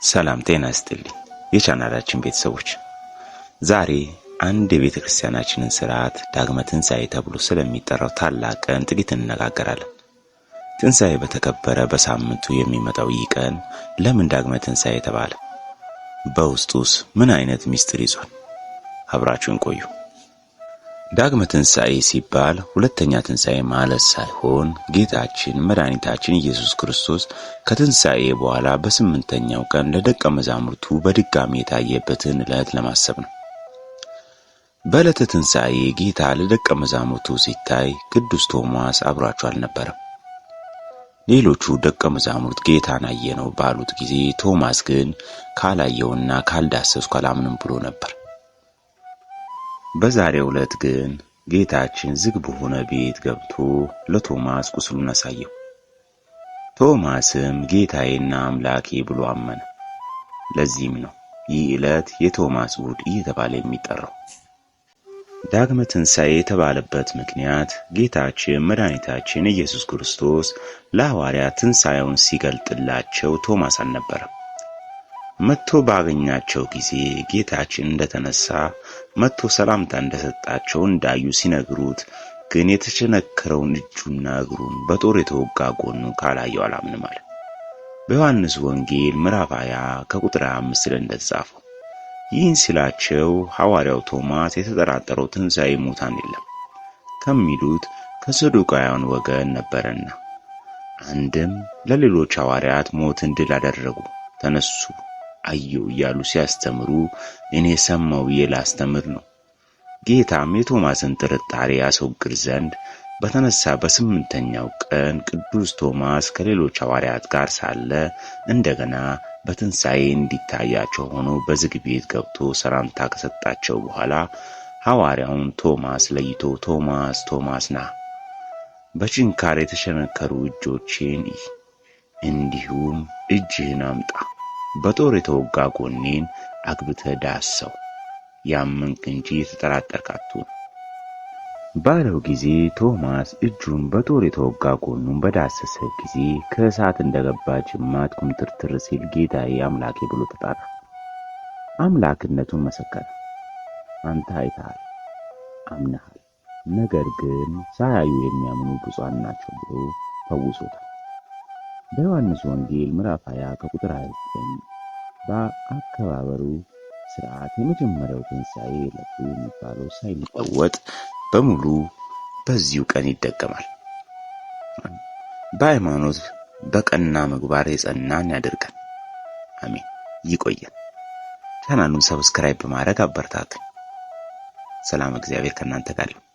ሰላም ጤና ይስጥልኝ የቻናላችን ቤተሰቦች፣ ዛሬ አንድ የቤተክርስቲያናችንን ሥርዓት ዳግመ ትንሣኤ ተብሎ ስለሚጠራው ታላቅ ቀን ጥቂት እንነጋገራለን። ትንሣኤ በተከበረ በሳምንቱ የሚመጣው ይህ ቀን ለምን ዳግመ ትንሣኤ ተባለ? በውስጡስ ምን አይነት ምስጢር ይዟል? አብራችሁን ቆዩ። ዳግመ ትንሣኤ ሲባል ሁለተኛ ትንሣኤ ማለት ሳይሆን ጌታችን መድኃኒታችን ኢየሱስ ክርስቶስ ከትንሣኤ በኋላ በስምንተኛው ቀን ለደቀ መዛሙርቱ በድጋሚ የታየበትን ዕለት ለማሰብ ነው። በዕለተ ትንሣኤ ጌታ ለደቀ መዛሙርቱ ሲታይ ቅዱስ ቶማስ አብሯቸው አልነበረም። ሌሎቹ ደቀ መዛሙርት ጌታን አየነው ባሉት ጊዜ ቶማስ ግን ካላየውና ካልዳሰስኩ አላምንም ብሎ ነበር። በዛሬው ዕለት ግን ጌታችን ዝግ በሆነ ቤት ገብቶ ለቶማስ ቁስሉን አሳየው። ቶማስም ጌታዬና አምላኬ ብሎ አመነ። ለዚህም ነው ይህ ዕለት የቶማስ እሑድ እየተባለ የሚጠራው። ዳግመ ትንሣኤ የተባለበት ምክንያት ጌታችን መድኃኒታችን ኢየሱስ ክርስቶስ ለሐዋርያት ትንሣኤውን ሲገልጥላቸው ቶማስ አልነበረም። መጥቶ ባገኛቸው ጊዜ ጌታችን እንደተነሳ መጥቶ ሰላምታ እንደሰጣቸው እንዳዩ ሲነግሩት ግን የተቸነከረውን እጁና እግሩን በጦር የተወጋ ጎኑን ካላየው አላምንም አለ። በዮሐንስ ወንጌል ምዕራፍ 20 ከቁጥር 5 ላይ እንደተጻፈው ይህን ሲላቸው ሐዋርያው ቶማስ የተጠራጠረው ትንሣኤ ሙታን የለም ከሚሉት ከሰዱቃውያን ወገን ነበረና፣ አንድም ለሌሎች ሐዋርያት ሞትን ድል አደረጉ፣ ተነሱ፣ አየው እያሉ ሲያስተምሩ እኔ ሰማው ብዬ ላስተምር ነው። ጌታም የቶማስን ጥርጣሬ ያስወግድ ዘንድ በተነሳ በስምንተኛው ቀን ቅዱስ ቶማስ ከሌሎች ሐዋርያት ጋር ሳለ እንደገና በትንሣኤ እንዲታያቸው ሆኖ በዝግ ቤት ገብቶ ሰላምታ ከሰጣቸው በኋላ ሐዋርያውን ቶማስ ለይቶ ቶማስ ቶማስ ና፣ በችንካር የተቸነከሩ እጆቼን እይ፣ እንዲሁም እጅህን አምጣ፣ በጦር የተወጋ ጎኔን አግብተህ ዳሰው፣ ያመንክ እንጂ የተጠራጠርክ አትሁን ባለው ጊዜ ቶማስ እጁን በጦር የተወጋ ጎኑን በዳሰሰ ጊዜ ከእሳት እንደገባ ጅማት ኩምትርትር ሲል ጌታዬ አምላኬ ብሎ ተጣራ። አምላክነቱን መሰከረ። አንተ አይተሃል፣ አምነሃል፣ ነገር ግን ሳያዩ የሚያምኑ ብፁዓን ናቸው ብሎ ፈውሶታል። በዮሐንስ ወንጌል ምዕራፍ 20 ከቁጥር 29 በአከባበሩ ሥርዓት የመጀመሪያው ትንሣኤ ዕለቱ የሚባለው ሳይለወጥ በሙሉ በዚሁ ቀን ይደገማል። በሃይማኖት በቀና ምግባር የጸናን ያድርገን። አሜን። ይቆየን። ቻናሉን ሰብስክራይብ በማድረግ አበረታቱን። ሰላም፣ እግዚአብሔር ከእናንተ ጋር ይሁን።